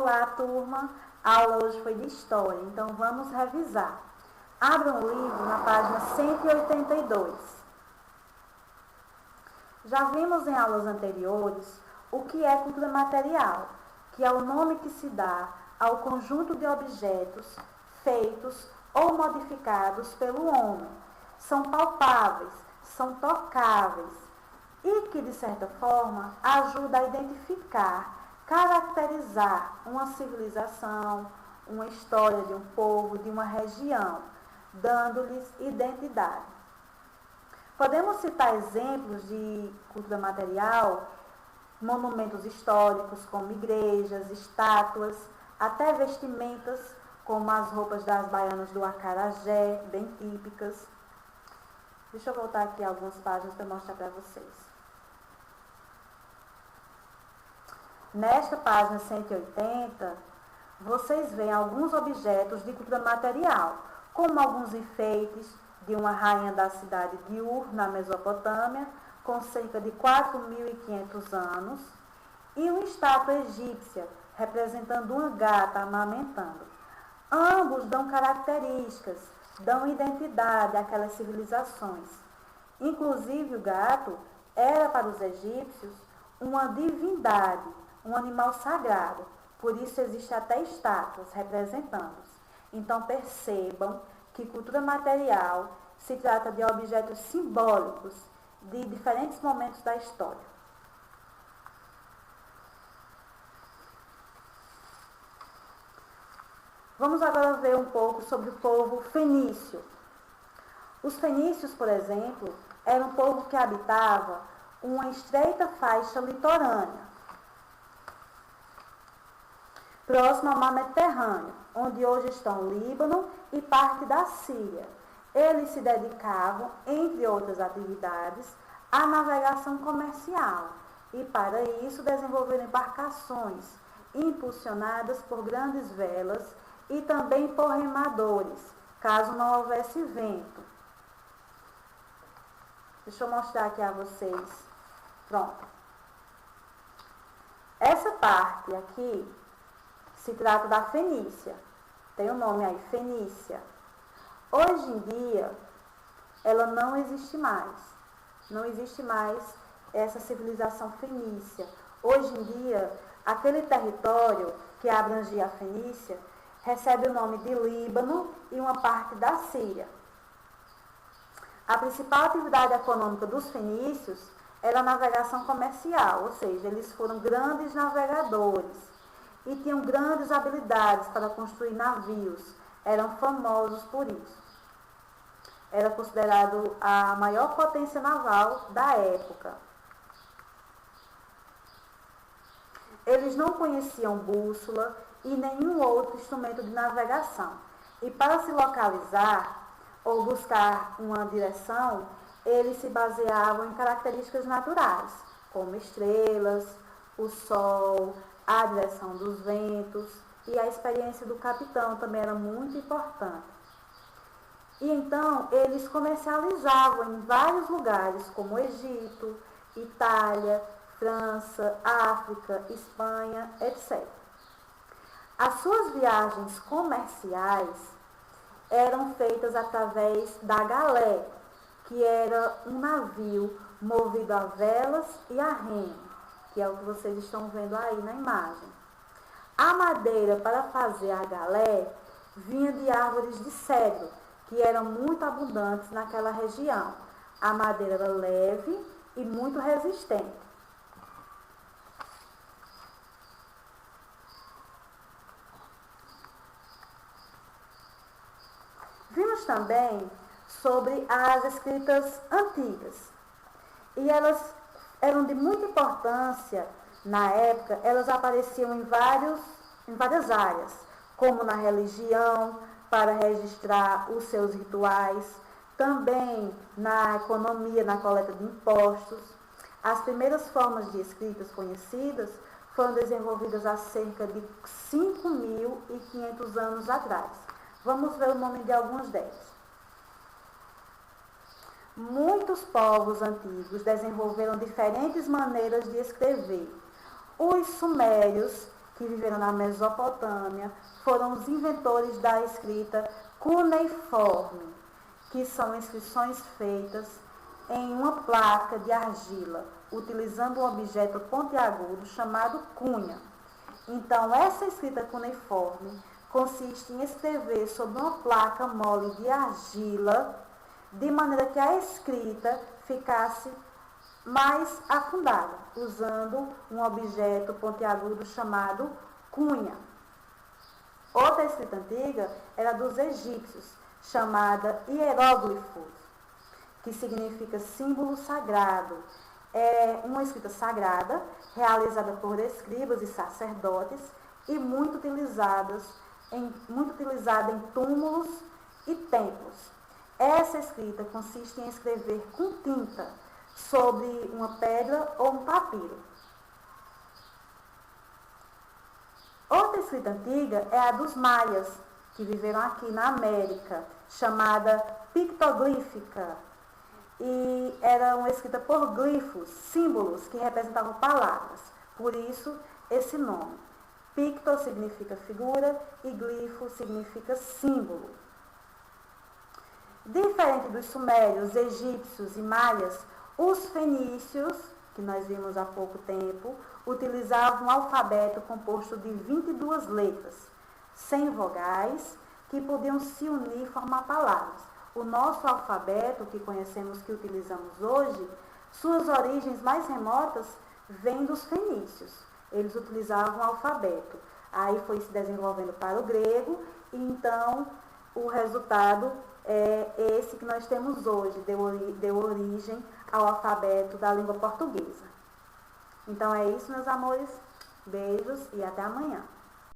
Olá, turma! A aula hoje foi de História, então vamos revisar. Abra um livro na página 182. Já vimos em aulas anteriores o que é cultura material, que é o nome que se dá ao conjunto de objetos feitos ou modificados pelo homem. São palpáveis, são tocáveis e que, de certa forma, ajuda a identificar, caracterizar uma civilização, uma história de um povo, de uma região, dando-lhes identidade. Podemos citar exemplos de cultura material, monumentos históricos como igrejas, estátuas, até vestimentas como as roupas das baianas do acarajé, bem típicas. Deixa eu voltar aqui algumas páginas para mostrar para vocês. Nesta página 180, vocês veem alguns objetos de cultura material, como alguns enfeites de uma rainha da cidade de Ur, na Mesopotâmia, com cerca de 4.500 anos, e uma estátua egípcia, representando uma gata amamentando. Ambos dão características, dão identidade àquelas civilizações. Inclusive, o gato era para os egípcios uma divindade, um animal sagrado. Por isso existem até estátuas representando-os. Então percebam que cultura material se trata de objetos simbólicos de diferentes momentos da história. Vamos agora ver um pouco sobre o povo fenício. Os fenícios, por exemplo, eram um povo que habitava uma estreita faixa litorânea, próximo ao mar Mediterrâneo, onde hoje estão o Líbano e parte da Síria. Eles se dedicavam, entre outras atividades, à navegação comercial e, para isso, desenvolveram embarcações impulsionadas por grandes velas e também por remadores, caso não houvesse vento. Deixa eu mostrar aqui a vocês. Pronto. Essa parte aqui se trata da Fenícia. Tem o nome aí, Fenícia. Hoje em dia, ela não existe mais. Não existe mais essa civilização fenícia. Hoje em dia, aquele território que abrangia a Fenícia recebe o nome de Líbano e uma parte da Síria. A principal atividade econômica dos fenícios era a navegação comercial, ou seja, eles foram grandes navegadores e tinham grandes habilidades para construir navios. Eram famosos por isso. Era considerado a maior potência naval da época. Eles não conheciam bússola e nenhum outro instrumento de navegação. E para se localizar ou buscar uma direção, eles se baseavam em características naturais, como estrelas, o sol, a direção dos ventos, e a experiência do capitão também era muito importante. E então eles comercializavam em vários lugares, como Egito, Itália, França, África, Espanha, etc. As suas viagens comerciais eram feitas através da galé, que era um navio movido a velas e a remo, que é o que vocês estão vendo aí na imagem. A madeira para fazer a galé vinha de árvores de cedro, que eram muito abundantes naquela região. A madeira era leve e muito resistente. Vimos também sobre as escritas antigas. E elas eram de muita importância na época, elas apareciam em várias áreas, como na religião, para registrar os seus rituais, também na economia, na coleta de impostos. As primeiras formas de escritas conhecidas foram desenvolvidas há cerca de 5.500 anos atrás. Vamos ver o nome de alguns deles. Muitos povos antigos desenvolveram diferentes maneiras de escrever. Os sumérios, que que viveram na Mesopotâmia, foram os inventores da escrita cuneiforme, que são inscrições feitas em uma placa de argila, utilizando um objeto pontiagudo chamado cunha. Então, essa escrita cuneiforme consiste em escrever sobre uma placa mole de argila, de maneira que a escrita ficasse mais afundada, usando um objeto pontiagudo chamado cunha. Outra escrita antiga era dos egípcios, chamada hieróglifos, que significa símbolo sagrado. É uma escrita sagrada, realizada por escribas e sacerdotes e muito utilizada em túmulos e templos. Essa escrita consiste em escrever com tinta sobre uma pedra ou um papiro. Outra escrita antiga é a dos maias, que viveram aqui na América, chamada pictoglífica. E era uma escrita por glifos, símbolos que representavam palavras. Por isso, esse nome. Picto significa figura e glifo significa símbolo. Diferente dos sumérios, egípcios e maias, os fenícios, que nós vimos há pouco tempo, utilizavam um alfabeto composto de 22 letras, sem vogais, que podiam se unir e formar palavras. O nosso alfabeto, que conhecemos, que utilizamos hoje, suas origens mais remotas vêm dos fenícios. Eles utilizavam o alfabeto. Aí foi se desenvolvendo para o grego, e então o resultado é esse que nós temos hoje, deu origem ao alfabeto da língua portuguesa. Então é isso, meus amores. Beijos e até amanhã.